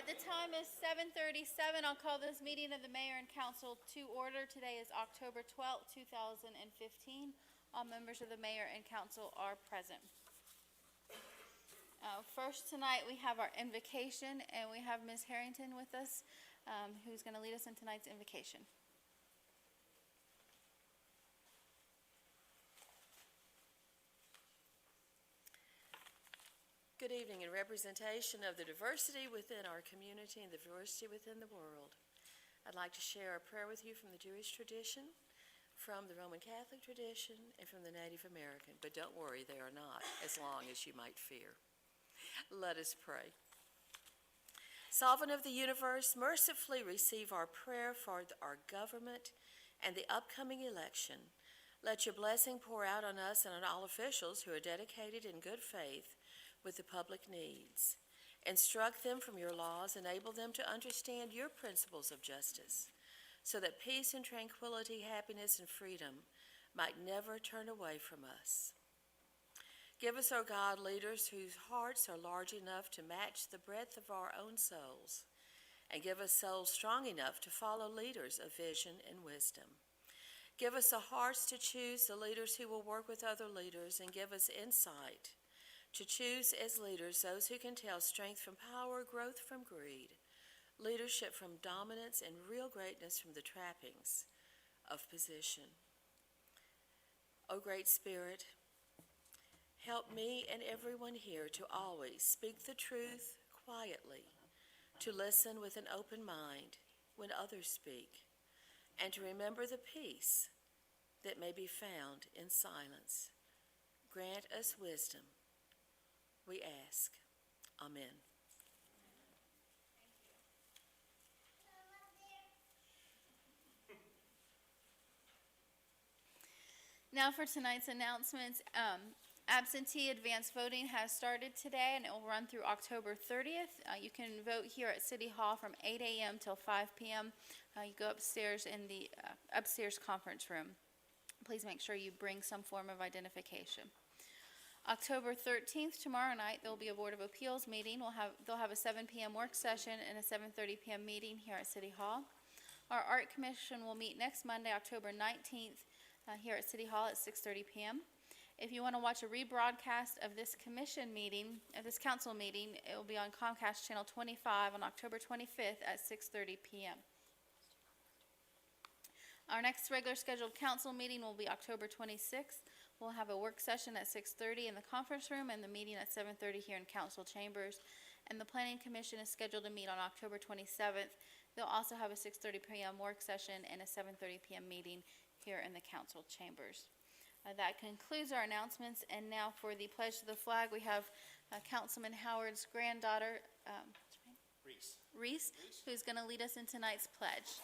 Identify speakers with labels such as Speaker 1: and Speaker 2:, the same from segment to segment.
Speaker 1: right, the time is 7:37. I'll call this meeting of the mayor and council to order. Today is October 12th, 2015. All members of the mayor and council are present. First tonight, we have our invocation, and we have Ms. Harrington with us, who's going to lead us in tonight's invocation.
Speaker 2: Good evening. In representation of the diversity within our community and the diversity within the world, I'd like to share a prayer with you from the Jewish tradition, from the Roman Catholic tradition, and from the Native American. But don't worry, they are not as long as you might fear. Let us pray. Sovereign of the universe, mercifully receive our prayer for our government and the upcoming election. Let your blessing pour out on us and on all officials who are dedicated in good faith with the public needs. Instruct them from your laws, enable them to understand your principles of justice, so that peace and tranquility, happiness and freedom might never turn away from us. Give us, O God, leaders whose hearts are large enough to match the breadth of our own souls, and give us souls strong enough to follow leaders of vision and wisdom. Give us the hearts to choose the leaders who will work with other leaders, and give us insight to choose as leaders those who can tell strength from power, growth from greed, leadership from dominance, and real greatness from the trappings of position. O great Spirit, help me and everyone here to always speak the truth quietly, to listen with an open mind when others speak, and to remember the peace that may be found in silence. Grant us wisdom, we ask. Amen.
Speaker 1: Now for tonight's announcements. Absentee advance voting has started today, and it will run through October 30th. You can vote here at City Hall from 8 a.m. till 5 p.m. You go upstairs in the upstairs conference room. Please make sure you bring some form of identification. October 13th, tomorrow night, there will be a Board of Appeals meeting. They'll have a 7 p.m. work session and a 7:30 p.m. meeting here at City Hall. Our Art Commission will meet next Monday, October 19th, here at City Hall at 6:30 p.m. If you want to watch a rebroadcast of this commission meeting, of this council meeting, it will be on Comcast Channel 25 on October 25th at 6:30 p.m. Our next regular scheduled council meeting will be October 26th. We'll have a work session at 6:30 in the conference room and the meeting at 7:30 here in council chambers. And the Planning Commission is scheduled to meet on October 27th. They'll also have a 6:30 p.m. work session and a 7:30 p.m. meeting here in the council chambers. That concludes our announcements. And now for the pledge to the flag, we have Councilman Howard's granddaughter, Reese, who's going to lead us in tonight's pledge.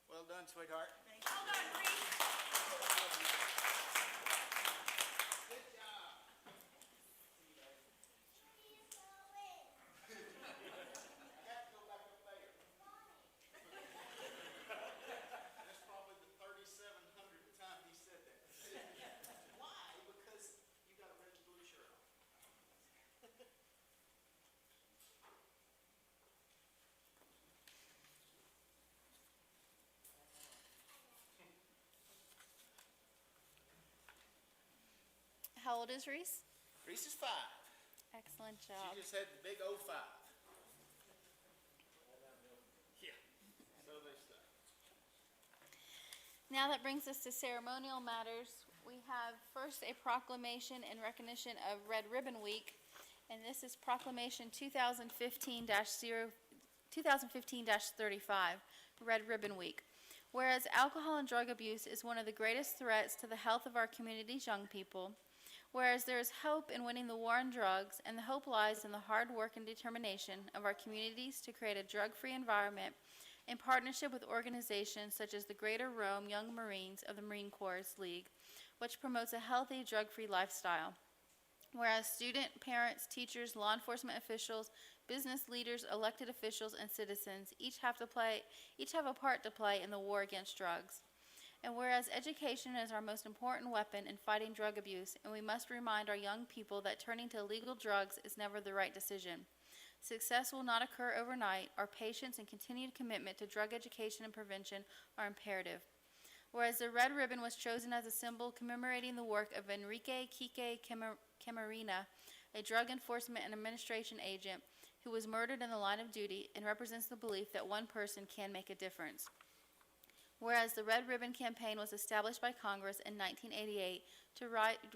Speaker 3: Well done, sweetheart.
Speaker 1: Well done, Reese.
Speaker 3: Good job. I got to go back up there. That's probably the 3,700th time he said that. Why? Because you got a red and blue shirt on.
Speaker 1: How old is Reese?
Speaker 3: Reese is 5.
Speaker 1: Excellent job.
Speaker 3: She just had the big 05. Yeah. So they say.
Speaker 1: Now that brings us to ceremonial matters. We have first a proclamation in recognition of Red Ribbon Week, and this is Proclamation 2015-35, Red Ribbon Week. Whereas alcohol and drug abuse is one of the greatest threats to the health of our community's young people, Whereas there is hope in winning the war on drugs, and the hope lies in the hard work and determination of our communities to create a drug-free environment in partnership with organizations such as the Greater Rome Young Marines of the Marine Corps League, which promotes a healthy, drug-free lifestyle. Whereas student, parents, teachers, law enforcement officials, business leaders, elected officials, and citizens each have a part to play in the war against drugs. And whereas education is our most important weapon in fighting drug abuse, and we must remind our young people that turning to illegal drugs is never the right decision. Success will not occur overnight. Our patience and continued commitment to drug education and prevention are imperative. Whereas the red ribbon was chosen as a symbol commemorating the work of Enrique Quique Camarena, a drug enforcement and administration agent who was murdered in the line of duty, and represents the belief that one person can make a difference. Whereas the Red Ribbon Campaign was established by Congress in 1988 to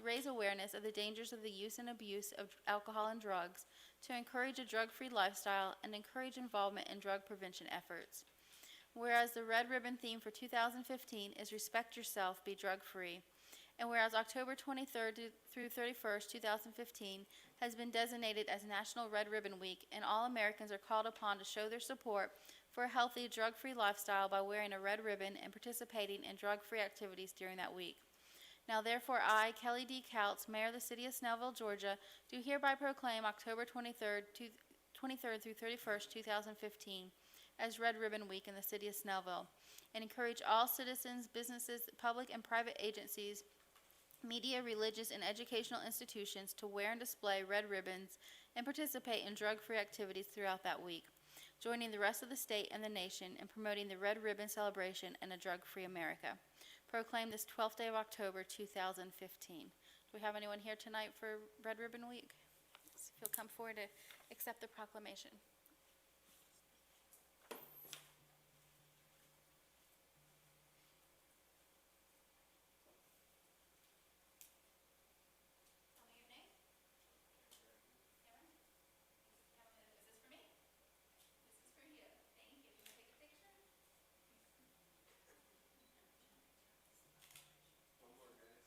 Speaker 1: raise awareness of the dangers of the use and abuse of alcohol and drugs, to encourage a drug-free lifestyle, and encourage involvement in drug prevention efforts. Whereas the Red Ribbon theme for 2015 is Respect Yourself, Be Drug-Free. And whereas October 23rd through 31st, 2015 has been designated as National Red Ribbon Week, and all Americans are called upon to show their support for a healthy, drug-free lifestyle by wearing a red ribbon and participating in drug-free activities during that week. Now therefore I, Kelly D. Couts, Mayor of the City of Snellville, Georgia, do hereby proclaim October 23rd through 31st, 2015 as Red Ribbon Week in the City of Snellville, and encourage all citizens, businesses, public and private agencies, media, religious, and educational institutions to wear and display red ribbons and participate in drug-free activities throughout that week, joining the rest of the state and the nation in promoting the Red Ribbon celebration and a drug-free America. Proclaimed this 12th day of October, 2015. Do we have anyone here tonight for Red Ribbon Week? If you'll come forward to accept the proclamation. Tell me your name. Cameron? Is this for me? This is for you. Thank you. You want to take a picture?
Speaker 3: One more, guys.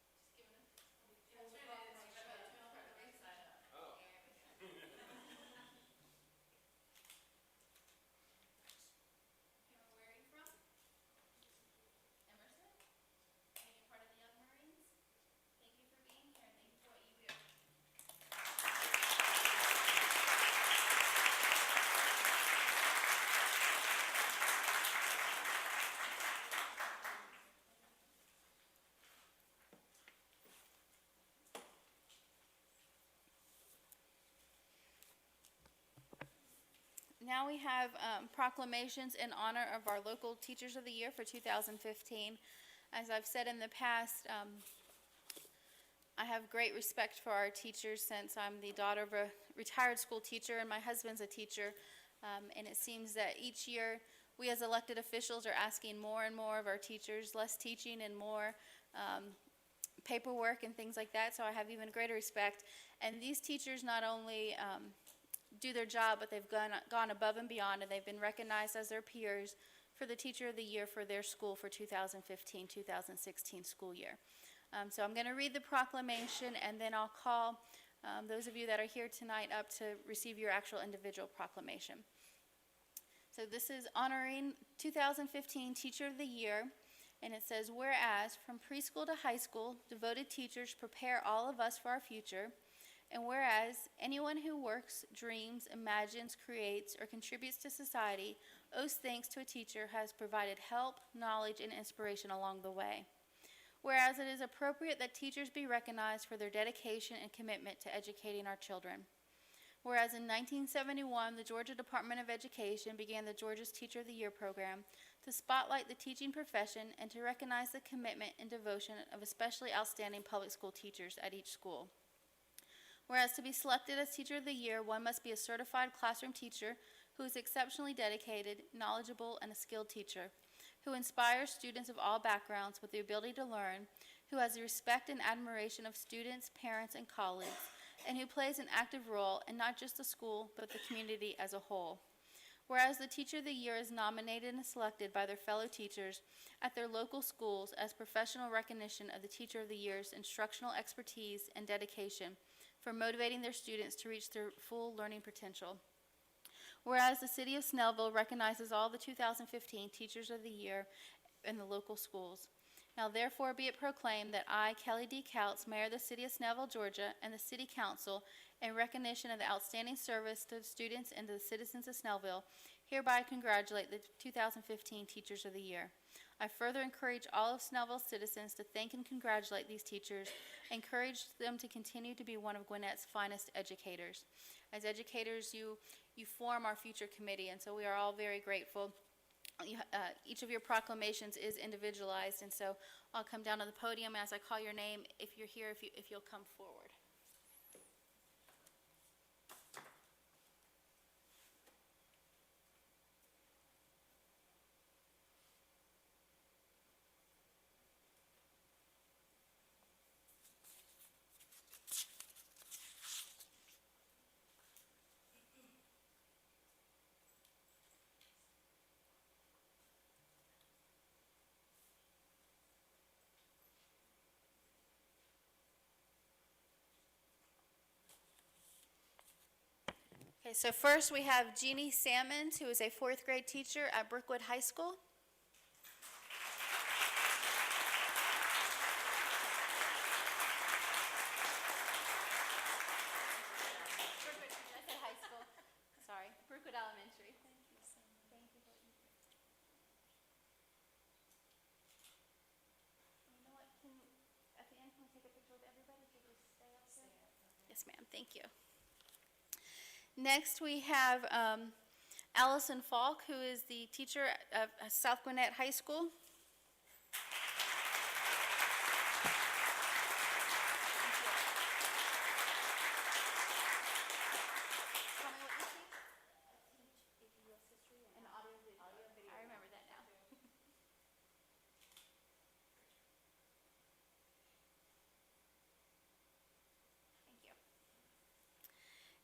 Speaker 1: Just give them. That's right. It's about two on the right side up.
Speaker 3: Oh.
Speaker 1: There we go. Cameron, where are you from? Emerson? And you're part of the Young Marines? Thank you for being here, and thank you for what you do. Now we have proclamations in honor of our local Teachers of the Year for 2015. As I've said in the past, I have great respect for our teachers since I'm the daughter of a retired school teacher and my husband's a teacher. And it seems that each year we as elected officials are asking more and more of our teachers, less teaching and more paperwork and things like that. So I have even greater respect. And these teachers not only do their job, but they've gone above and beyond, and they've been recognized as their peers for the Teacher of the Year for their school for 2015-2016 school year. So I'm going to read the proclamation, and then I'll call those of you that are here tonight up to receive your actual individual proclamation. So this is honoring 2015 Teacher of the Year, and it says, whereas from preschool to high school, devoted teachers prepare all of us for our future. And whereas anyone who works, dreams, imagines, creates, or contributes to society owes thanks to a teacher who has provided help, knowledge, and inspiration along the way. Whereas it is appropriate that teachers be recognized for their dedication and commitment to educating our children. Whereas in 1971, the Georgia Department of Education began the Georgia's Teacher of the Year program to spotlight the teaching profession and to recognize the commitment and devotion of especially outstanding public school teachers at each school. Whereas to be selected as Teacher of the Year, one must be a certified classroom teacher who is exceptionally dedicated, knowledgeable, and a skilled teacher, who inspires students of all backgrounds with the ability to learn, who has the respect and admiration of students, parents, and colleagues, and who plays an active role in not just the school, but the community as a whole. Whereas the Teacher of the Year is nominated and selected by their fellow teachers at their local schools as professional recognition of the Teacher of the Year's instructional expertise and dedication for motivating their students to reach their full learning potential. Whereas the City of Snellville recognizes all the 2015 Teachers of the Year in the local schools. Now therefore be it proclaimed that I, Kelly D. Couts, Mayor of the City of Snellville, Georgia, and the City Council, in recognition of the outstanding service to the students and to the citizens of Snellville, hereby congratulate the 2015 Teachers of the Year. I further encourage all of Snellville citizens to thank and congratulate these teachers, encourage them to continue to be one of Gwinnett's finest educators. As educators, you form our future committee, and so we are all very grateful. Each of your proclamations is individualized, and so I'll come down to the podium as I call your name. If you're here, if you'll come forward. Okay, so first we have Jeannie Salmons, who is a fourth grade teacher at Brookwood High School. Brookwood, I said high school. Sorry, Brookwood Elementary. Thank you so much. Thank you. You know what, at the end, can we take a picture with everybody? Could we stay up there? Yes, ma'am, thank you. Next, we have Allison Falk, who is the teacher of South Gwinnett High School. Tell me what you teach. I teach AP US history and audio video. I remember that now. Thank you.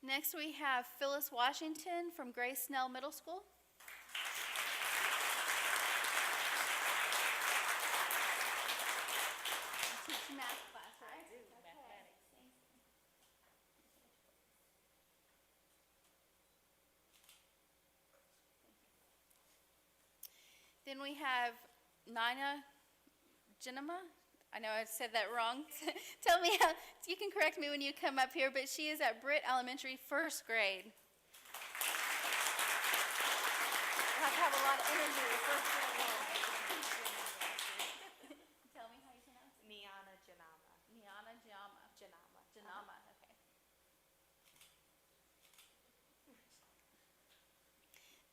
Speaker 1: Next, we have Phyllis Washington from Grace Snell Middle School. You teach math class, right? I do, mathematics. Thank you. Then we have Nina Genema. I know I said that wrong. Tell me how, you can correct me when you come up here, but she is at Britt Elementary, first grade. You have to have a lot of energy the first grade. Tell me how you pronounce it.
Speaker 4: Niana Janama.
Speaker 1: Niana Jama.
Speaker 4: Janama.
Speaker 1: Janama, okay.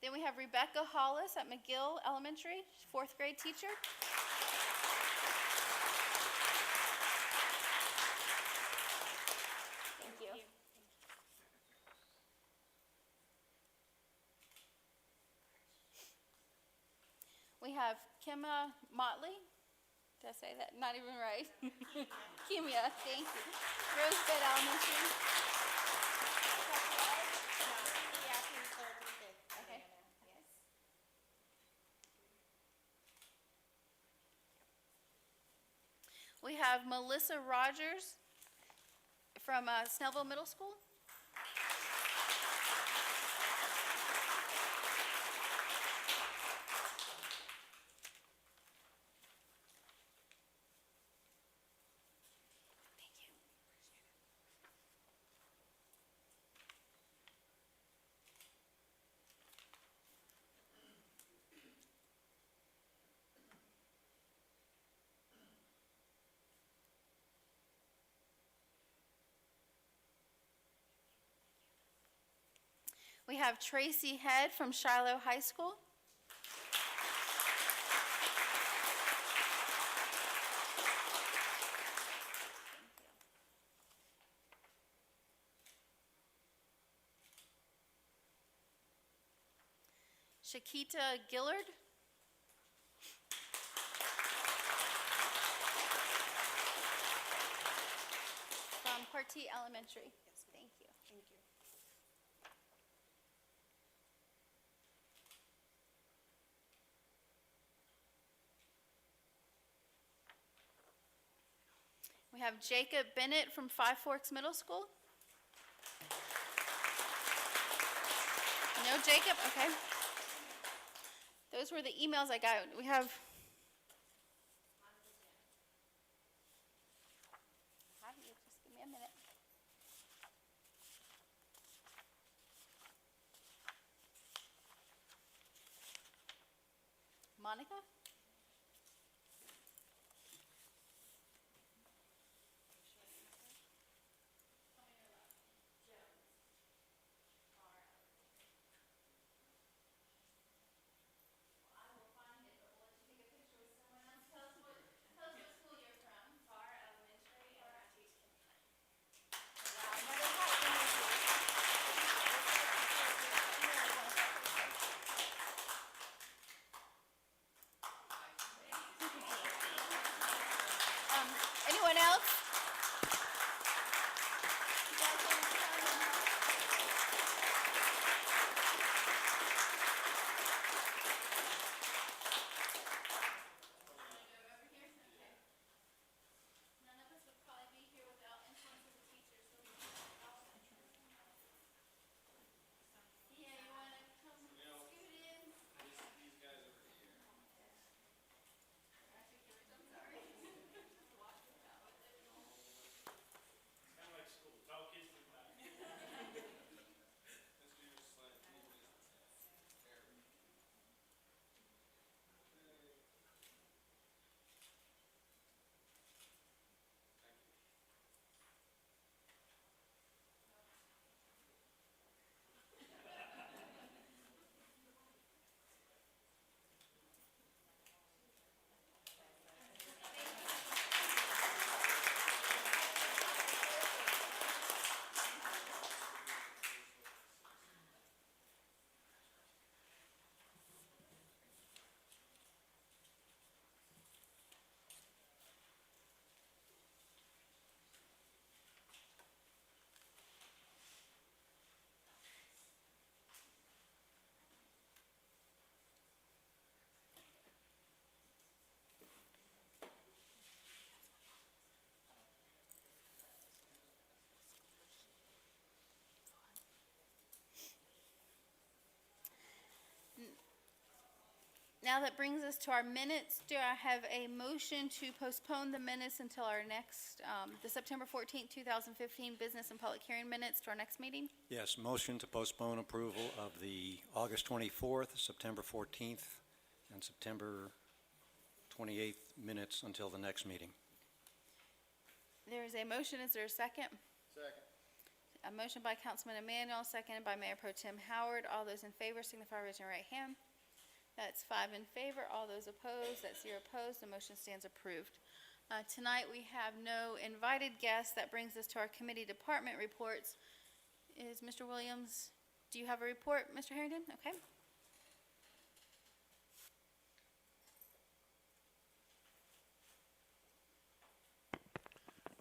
Speaker 1: Then we have Rebecca Hollis at McGill Elementary, fourth grade teacher. Thank you. We have Kimma Motley. Did I say that? Not even right. Kimia, thank you. Rosebud Elementary.
Speaker 4: Yeah, he's third and fifth.
Speaker 1: Okay.
Speaker 4: Yes.
Speaker 1: We have Melissa Rogers from Snellville Middle School. Thank you. We have Tracy Head from Shiloh High School. Shakita Gillard. From Partee Elementary.
Speaker 4: Yes,
Speaker 1: Thank you.
Speaker 4: thank you.
Speaker 1: We have Jacob Bennett from Five Forks Middle School. No Jacob? Okay. Those were the emails I got. We have... Just give me a minute. Monica? Anyone else? None of us would probably be here without influence of the teachers. Yeah, you want to come scoot in?
Speaker 3: These guys over here.
Speaker 1: I took yours, I'm sorry.
Speaker 3: Kind of like school, it's all kids in the back. Let's do this slide. There we go. Thank you.
Speaker 1: Now that brings us to our minutes. Do I have a motion to postpone the minutes until our next, the September 14th, 2015 business and public hearing minutes to our next meeting?
Speaker 5: Yes, motion to postpone approval of the August 24th, September 14th, and September 28th minutes until the next meeting.
Speaker 1: There is a motion. Is there a second?
Speaker 3: Second.
Speaker 1: A motion by Councilman Emmanuel, seconded by Mayor Pro Tem Howard. All those in favor signify by raising your right hand. That's 5 in favor. All those opposed, that's 0 opposed. The motion stands approved. Tonight, we have no invited guests. That brings us to our committee department reports. Is Mr. Williams, do you have a report, Mr. Harrington? Okay.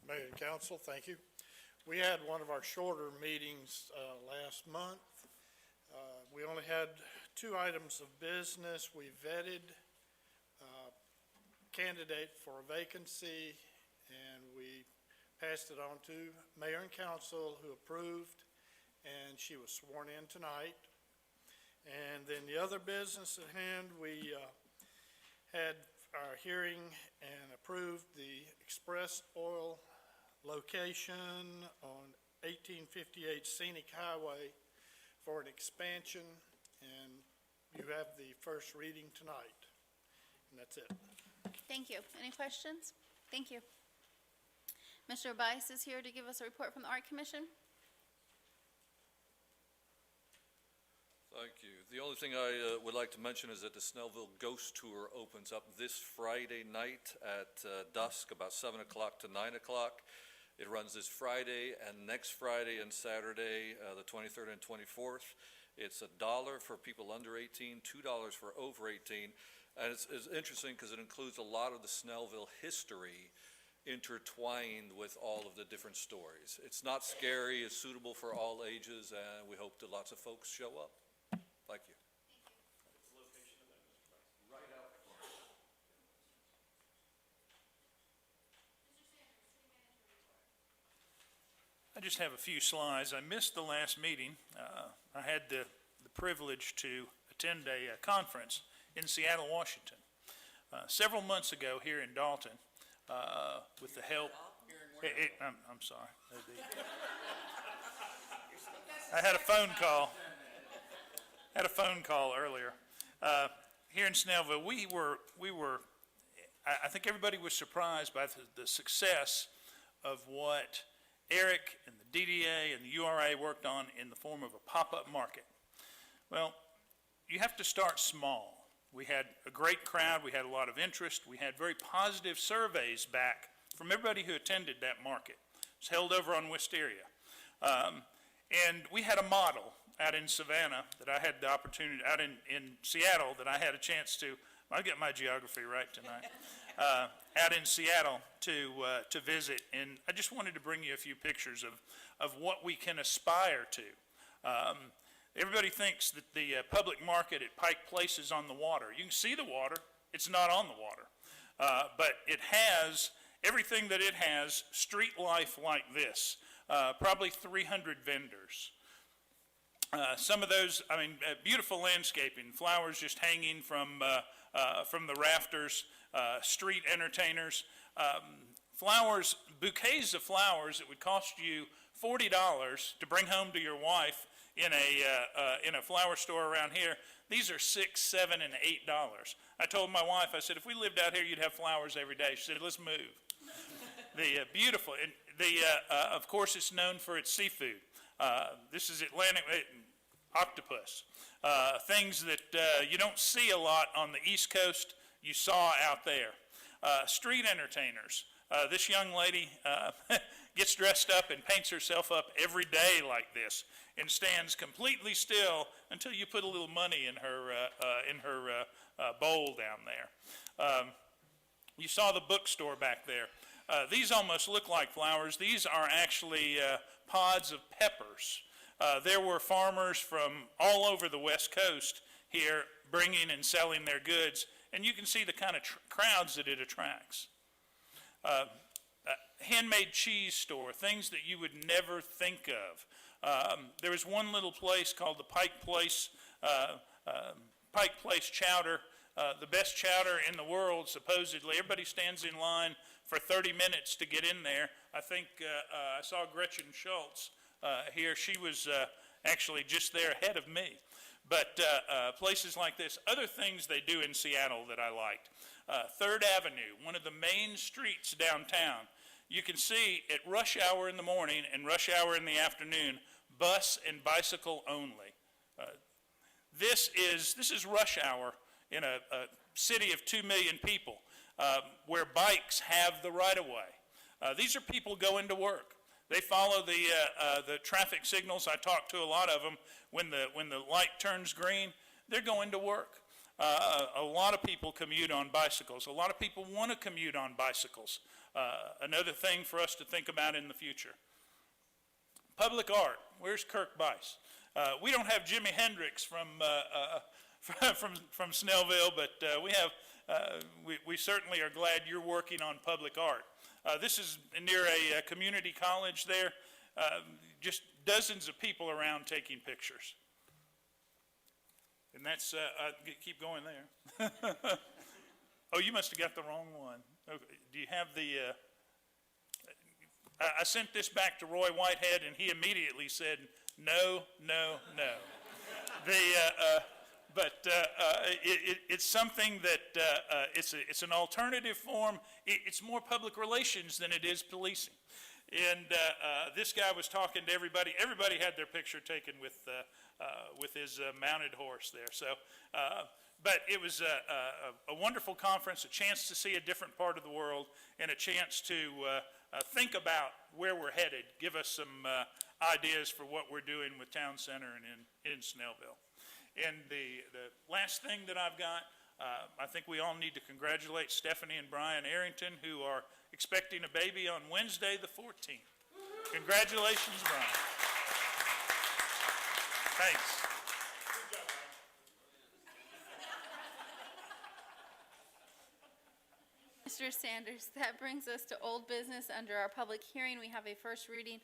Speaker 6: Mayor and Council, thank you. We had one of our shorter meetings last month. We only had 2 items of business. We vetted a candidate for a vacancy, and we passed it on to Mayor and Council, who approved, and she was sworn in tonight. And then the other business at hand, we had our hearing and approved the Express Oil location on 1858 Scenic Highway for an expansion, and you have the first reading tonight. And that's it.
Speaker 1: Thank you. Any questions? Thank you. Mr. Bice is here to give us a report from the Art Commission.
Speaker 7: Thank you. The only thing I would like to mention is that the Snellville Ghost Tour opens up this Friday night at dusk, about 7 o'clock to 9 o'clock. It runs this Friday and next Friday and Saturday, the 23rd and 24th. It's $1 for people under 18, $2 for over 18. And it's interesting because it includes a lot of the Snellville history intertwined with all of the different stories. It's not scary, it's suitable for all ages, and we hope that lots of folks show up. Thank you.
Speaker 3: What's the location of that, Mr. Vice?
Speaker 7: Right out front.
Speaker 1: Mr. Sanders, City Manager.
Speaker 8: just have a few slides. I missed the last meeting. I had the privilege to attend a conference in Seattle, Washington, several months ago here in Dalton, with the help. I'm sorry. I had a phone call. Earlier. Here in Snellville, I think everybody was surprised by the success of what Eric and the DDA and the URA worked on in the form of a pop-up market. Well, you have to start small. We had a great crowd. We had a lot of interest. We had very positive surveys back from everybody who attended that market. It was held over on Wisteria. And we had a model out in Savannah that I had the opportunity, out in Seattle that I had a chance to, I'll get my geography right tonight, out in Seattle to visit. And I just wanted to bring you a few pictures of what we can aspire to. Everybody thinks that the public market at Pike Place is on the water. You can see the water. It's not on the water. But it has everything that it has, street life like this, probably 300 vendors. Some of those, beautiful landscaping, flowers just hanging from the rafters, street entertainers, flowers, bouquets of flowers that would cost you $40 to bring home to your wife in a flower store around here. These are $6, $7, and $8. I told my wife, I said, if we lived out here, you'd have flowers every day. She said, let's move. Beautiful. Of course, it's known for its seafood. This is Atlantic octopus. Things that you don't see a lot on the East Coast, you saw out there. Street entertainers. This young lady gets dressed up and paints herself up every day like this and stands completely still until you put a little money in her bowl down there. You saw the bookstore back there. These almost look like flowers. These are actually pods of peppers. There were farmers from all over the West Coast here bringing and selling their goods, and you can see the kind of crowds that it attracts. Handmade cheese store, things that you would never think of. There was one little place called the Pike Place Chowder, the best chowder in the world, supposedly. Everybody stands in line for 30 minutes to get in there. I think I saw Gretchen Schultz here. She was actually just there ahead of me. But places like this, other things they do in Seattle that I liked. 3rd Avenue, one of the main streets downtown. You can see at rush hour in the morning and rush hour in the afternoon, bus and bicycle only. This is rush hour in a city of 2 million people where bikes have the right-of-way. These are people going to work. They follow the traffic signals. I talk to a lot of them. When the light turns green, they're going to work. A lot of people commute on bicycles. A lot of people want to commute on bicycles. Another thing for us to think about in the future. Public art. Where's Kirk Bice? We don't have Jimi Hendrix from Snellville, but we certainly are glad you're working on public art. This is near a community college there. Just dozens of people around taking pictures. And that's, keep going there. Oh, you must have got the wrong one. Okay. Do you have the, I sent this back to Roy Whitehead, and he immediately said, no, no, no. It's something that, it's an alternative form. It's more public relations than it is policing. And this guy was talking to everybody. Everybody had their picture taken with his mounted horse there. So, but it was a wonderful conference, a chance to see a different part of the world, and a chance to think about where we're headed, give us some ideas for what we're doing with Town Center and in Snellville. And the last thing that I've got, I think we all need to congratulate Stephanie and Brian Arrington, who are expecting a baby on Wednesday the 14th. Congratulations, Brian. Thanks.
Speaker 1: Mr. Sanders, that brings us to old business. Under our public hearing, we have a first reading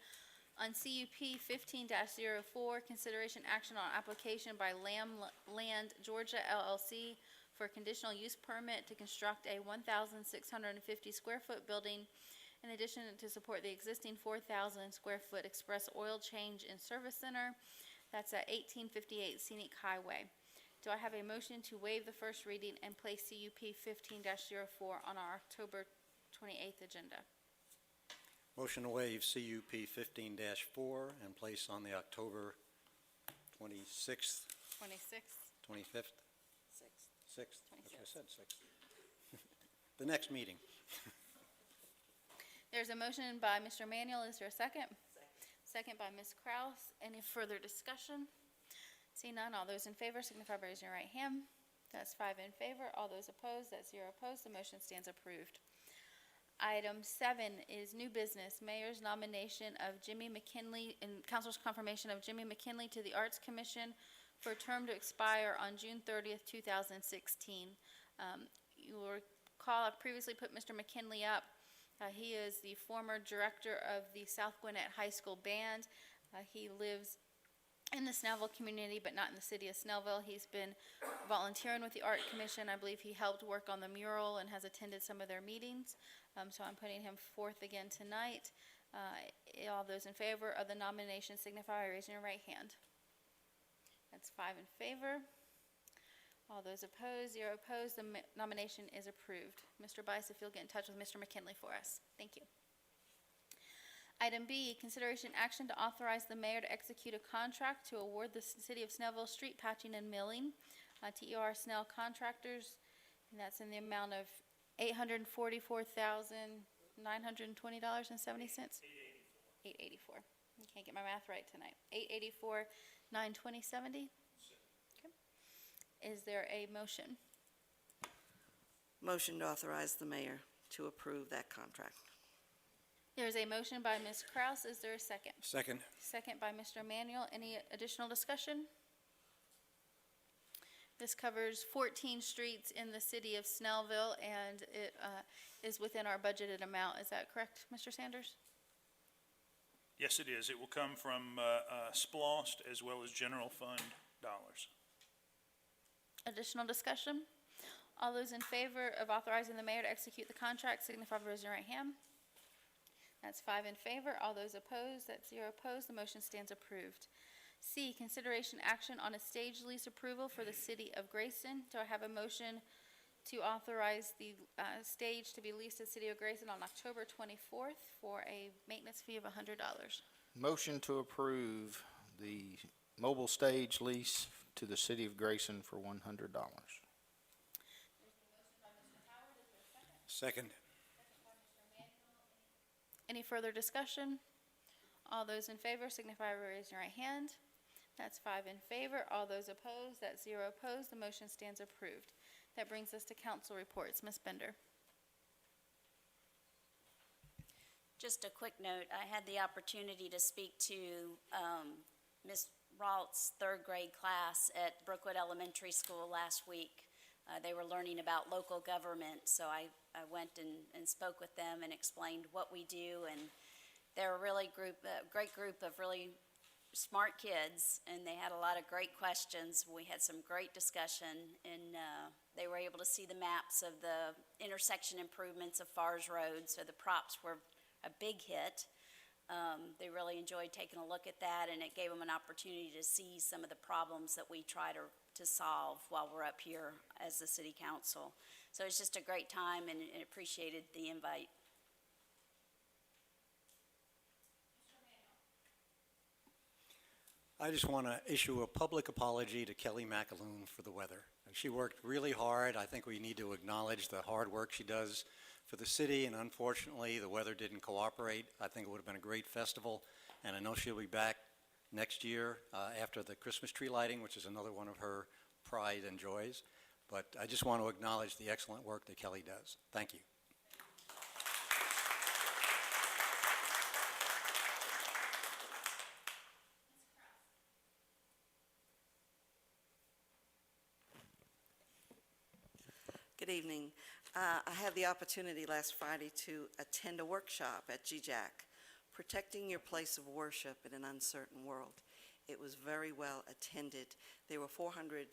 Speaker 1: On CUP 15-04, consideration action on application by Lamb Land Georgia LLC for a conditional use permit to construct a 1,650 square foot building in addition to support the existing 4,000 square foot express oil change and service center. That's at 1858 Scenic Highway. Do I have a motion to waive the first reading and place CUP 15-04 on our October 28th agenda?
Speaker 5: Motion to waive CUP 15-4 and place on the October 26th,
Speaker 1: 26th?
Speaker 5: 25th? 6th. That's what I said, 6th. The next meeting.
Speaker 1: There's a motion by Mr. Manuel. Is there a second? Second by Ms. Kraus. Any further discussion? See none. All those in favor signify by raising your right hand. That's 5 in favor. All those opposed, that's 0 opposed. The motion stands approved. Item 7 is new business. Mayor's nomination of Jimmy McKinley and council's confirmation of Jimmy McKinley to the Arts Commission for a term to expire on June 30th, 2016. You will recall I've previously put Mr. McKinley up. He is the former director of the South Gwinnett High School Band. He lives in the Snellville community, but not in the city of Snellville. He's been volunteering with the Art Commission. I believe he helped work on the mural and has attended some of their meetings. So I'm putting him forth again tonight. All those in favor of the nomination signify by raising your right hand. That's 5 in favor. All those opposed, 0 opposed. The nomination is approved. Mr. Bice, if you'll get in touch with Mr. McKinley for us. Thank you. Item B, consideration action to authorize the mayor to execute a contract to award the city of Snellville street patching and milling to ER Snell Contractors, and that's in the amount of $844,920.70. $884. I can't get my math right tonight. $884,920.70. Okay. Is there a motion?
Speaker 9: Motion to authorize the mayor to approve that contract.
Speaker 1: There's a motion by Ms. Kraus. Is there a second?
Speaker 5: Second.
Speaker 1: Second by Mr. Manuel. Any additional discussion? This covers 14 streets in the city of Snellville, and it is within our budgeted amount. Is that correct, Mr. Sanders?
Speaker 8: Yes, it is. It will come from SPLOST as well as general fund dollars.
Speaker 1: Additional discussion? All those in favor of authorizing the mayor to execute the contract signify by raising your right hand. That's 5 in favor. All those opposed, that's 0 opposed. The motion stands approved. C, consideration action on a stage lease approval for the city of Grayson. Do I have a motion to authorize the stage to be leased to the city of Grayson on October 24th for a maintenance fee of $100?
Speaker 10: Motion to approve the mobile stage lease to the city of Grayson for $100.
Speaker 5: Second.
Speaker 1: Any further discussion? All those in favor signify by raising your right hand. That's 5 in favor. All those opposed, that's 0 opposed. The motion stands approved. That brings us to council reports. Ms. Bender.
Speaker 11: Just a quick note, I had the opportunity to speak to Ms. Rault's third grade class at Brookwood Elementary School last week. They were learning about local government, so I went and spoke with them and explained what we do, and they're a really great group of really smart kids, and they had a lot of great questions. We had some great discussion, and they were able to see the maps of the intersection improvements of Fars Road, so the props were a big hit. They really enjoyed taking a look at that, and it gave them an opportunity to see some of the problems that we try to solve while we're up here as the city council. So it's just a great time, and appreciated the invite.
Speaker 5: I just want to issue a public apology to Kelly McAloon for the weather. She worked really hard. I think we need to acknowledge the hard work she does for the city, and unfortunately, the weather didn't cooperate. I think it would have been a great festival, and I know she'll be back next year after the Christmas tree lighting, which is another one of her pride and joys. But I just want to acknowledge the excellent work that Kelly does. Thank you.
Speaker 9: Good evening. I had the opportunity last Friday to attend a workshop at GJAC Protecting Your Place of Worship in an Uncertain World. It was very well attended. There were 400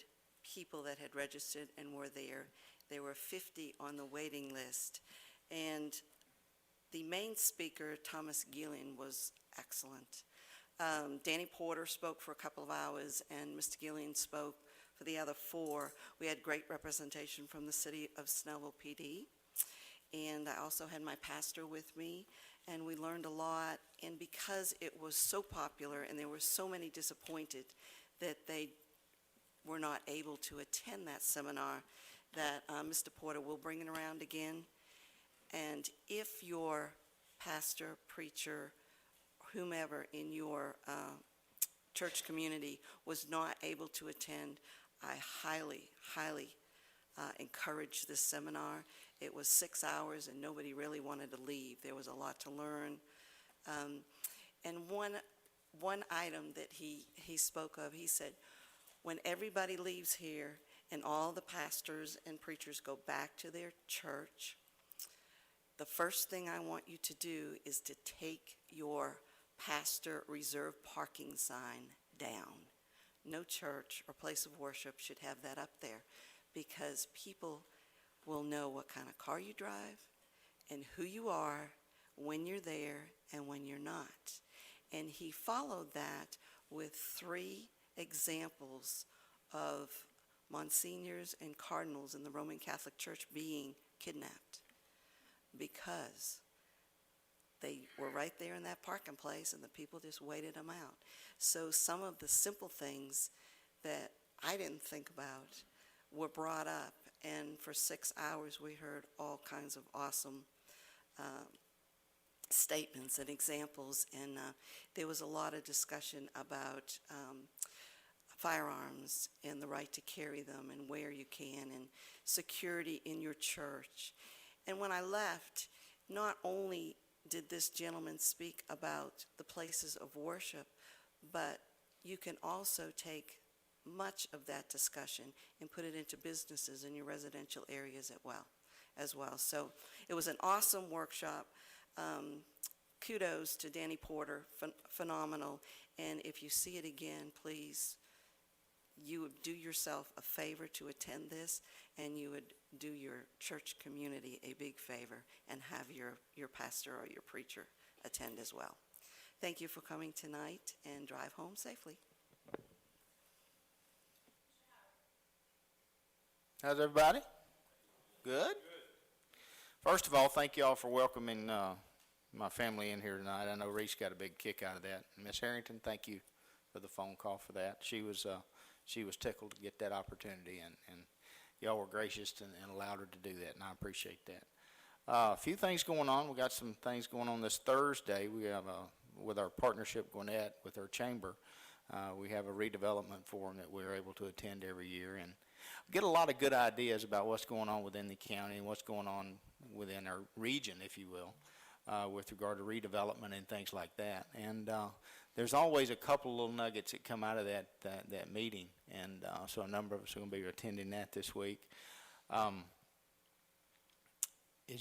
Speaker 9: people that had registered and were there. There were 50 on the waiting list. And the main speaker, Thomas Gillian, was excellent. Danny Porter spoke for a couple of hours, and Mr. Gillian spoke for the other 4. We had great representation from the city of Snellville PD. And I also had my pastor with me, and we learned a lot. And because it was so popular and there were so many disappointed that they were not able to attend that seminar, that Mr. Porter will bring it around again. And if your pastor, preacher, whomever in your church community was not able to attend, I highly, highly encourage this seminar. It was 6 hours and nobody really wanted to leave. There was a lot to learn. And one item that he spoke of, he said, when everybody leaves here and all the pastors and preachers go back to their church, the first thing I want you to do is to take your pastor reserved parking sign down. No church or place of worship should have that up there, because people will know what kind of car you drive and who you are when you're there and when you're not. And he followed that with 3 examples of monsignors and cardinals in the Roman Catholic Church being kidnapped because they were right there in that parking place and the people just waited them out. So some of the simple things that I didn't think about were brought up, and for 6 hours we heard all kinds of awesome statements and examples, and there was a lot of discussion about firearms and the right to carry them and where you can, and security in your church. And when I left, not only did this gentleman speak about the places of worship, but you can also take much of that discussion and put it into businesses in your residential areas as well. So it was an awesome workshop. Kudos to Danny Porter, phenomenal. And if you see it again, please, you would do yourself a favor to attend this, and you would do your church community a big favor and have your pastor or your preacher attend as well. Thank you for coming tonight, and drive home safely.
Speaker 10: How's everybody? Good? First of all, thank you all for welcoming my family in here tonight. I know Reese got a big kick out of that. Miss Harrington, thank you for the phone call for that. She was tickled to get that opportunity, and y'all were gracious and allowed her to do that, and I appreciate that. A few things going on. We got some things going on this Thursday. We have with our partnership Gwinnett with our chamber, we have a redevelopment forum that we're able to attend every year, and get a lot of good ideas about what's going on within the county and what's going on within our region, if you will, with regard to redevelopment and things like that. And there's always a couple little nuggets that come out of that meeting, and so a number of us are going to be attending that this week. As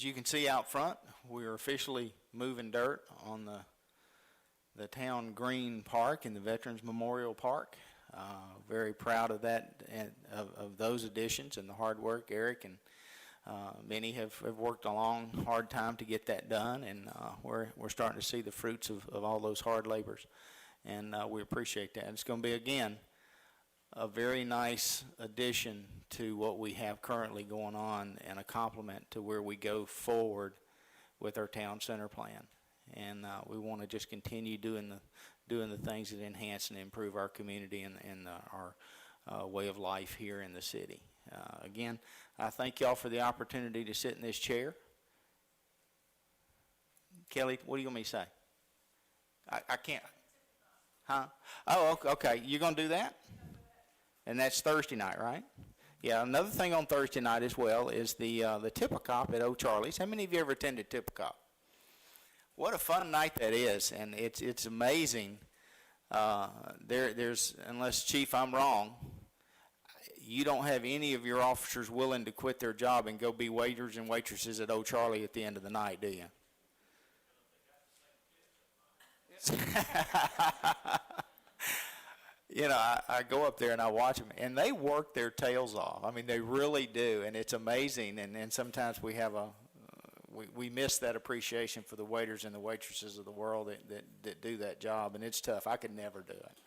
Speaker 10: you can see out front, we're officially moving dirt on the town green park in the Veterans Memorial Park. Very proud of that and of those additions and the hard work. Eric and many have worked a long, hard time to get that done, and we're starting to see the fruits of all those hard labors, and we appreciate that. It's going to be, again, a very nice addition to what we have currently going on and a complement to where we go forward with our town center plan. And we want to just continue doing the things that enhance and improve our community and our way of life here in the city. Again, I thank y'all for the opportunity to sit in this chair. Kelly, what do you want me to say? I can't. Huh? Oh, okay. You're going to do that? And that's Thursday night, right? Yeah, another thing on Thursday night as well is the Tip-A-Cop at O'Charlie's. How many of you ever attended Tip-A-Cop? What a fun night that is, and it's amazing. There's, unless, Chief, I'm wrong, you don't have any of your officers willing to quit their job and go be waiters and waitresses at O'Charlie at the end of the night, do you? You know, I go up there and I watch them, and they work their tails off. I mean, they really do, and it's amazing. And sometimes we have we miss that appreciation for the waiters and the waitresses of the world that do that job, and it's tough. I could never do it.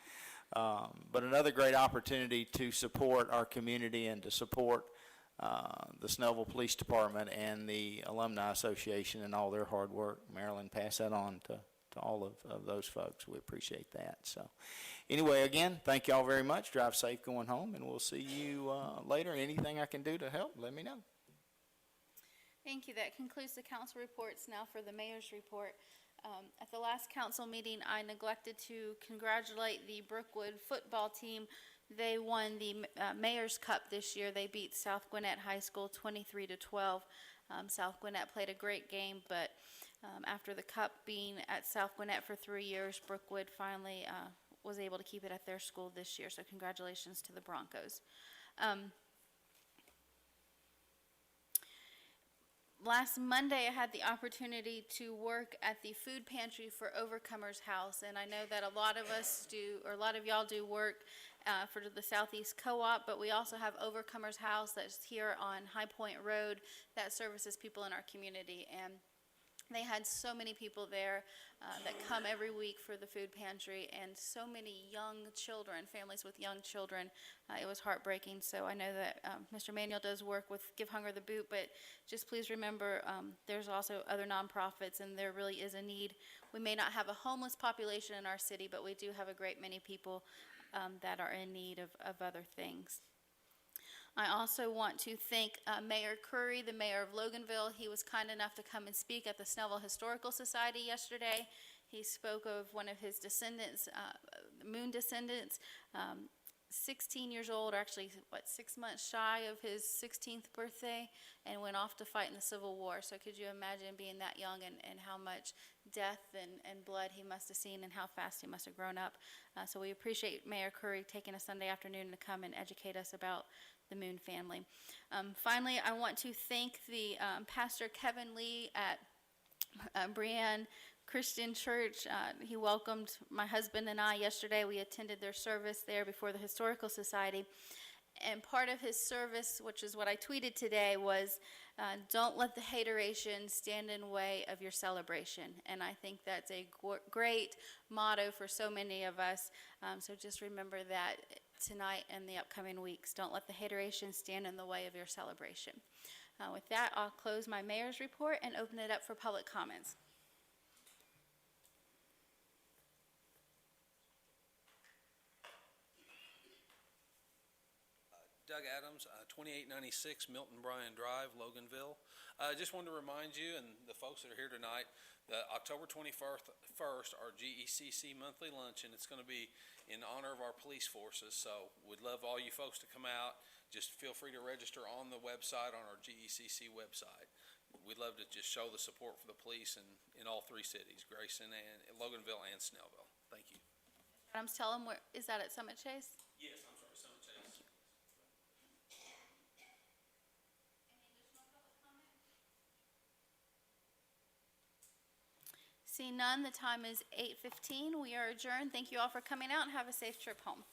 Speaker 10: But another great opportunity to support our community and to support the Snellville Police Department and the Alumni Association and all their hard work. Marilyn, pass that on to all of those folks. We appreciate that. So anyway, again, thank you all very much. Drive safe going home, and we'll see you later. Anything I can do to help, let me know.
Speaker 1: Thank you. That concludes the council reports. Now for the mayor's report. At the last council meeting, I neglected to congratulate the Brookwood football team. They won the Mayor's Cup this year. They beat South Gwinnett High School 23-12. South Gwinnett played a great game, but after the cup being at South Gwinnett for 3 years, Brookwood finally was able to keep it at their school this year. So congratulations to the Broncos. Last Monday, I had the opportunity to work at the food pantry for Overcomers House, and I know that a lot of us do, or a lot of y'all do work for the Southeast Co-op, but we also have Overcomers House that's here on High Point Road that services people in our community, and they had so many people there that come every week for the food pantry, and so many young children, families with young children. It was heartbreaking. So I know that Mr. Manuel does work with Give Hunger the Boot, but just please remember there's also other nonprofits, and there really is a need. We may not have a homeless population in our city, but we do have a great many people that are in need of other things. I also want to thank Mayor Curry, the mayor of Loganville. He was kind enough to come and speak at the Snellville Historical Society yesterday. He spoke of one of his descendants, Moon descendants, 16 years old, or actually, 6 months shy of his 16th birthday, and went off to fight in the Civil War. So could you imagine being that young and how much death and blood he must have seen and how fast he must have grown up. So we appreciate Mayor Curry taking a Sunday afternoon to come and educate us about the Moon family. Finally, I want to thank the Pastor Kevin Lee at Brienne Christian Church. He welcomed my husband and I yesterday. We attended their service there before the Historical Society. And part of his service, which is what I tweeted today, was don't let the hateration stand in the way of your celebration. And I think that's a great motto for so many of us. So just remember that tonight and the upcoming weeks. Don't let the hateration stand in the way of your celebration. With that, I'll close my mayor's report and open it up for public comments.
Speaker 12: Doug Adams, 2896 Milton Bryan Drive, Loganville. I just wanted to remind you and the folks that are here tonight that October 21st, our GECC monthly luncheon, it's going to be in honor of our police forces. So we'd love all you folks to come out. Just feel free to register on the website, on our GECC website. We'd love to just show the support for the police in all three cities, Grayson and Loganville and Snellville. Thank you.
Speaker 1: Adams, tell them, is that at Summit Chase?
Speaker 12: Yes, I'm sorry, Summit Chase.
Speaker 1: Seeing none, the time is 8:15. We are adjourned. Thank you all for coming out and have a safe trip home.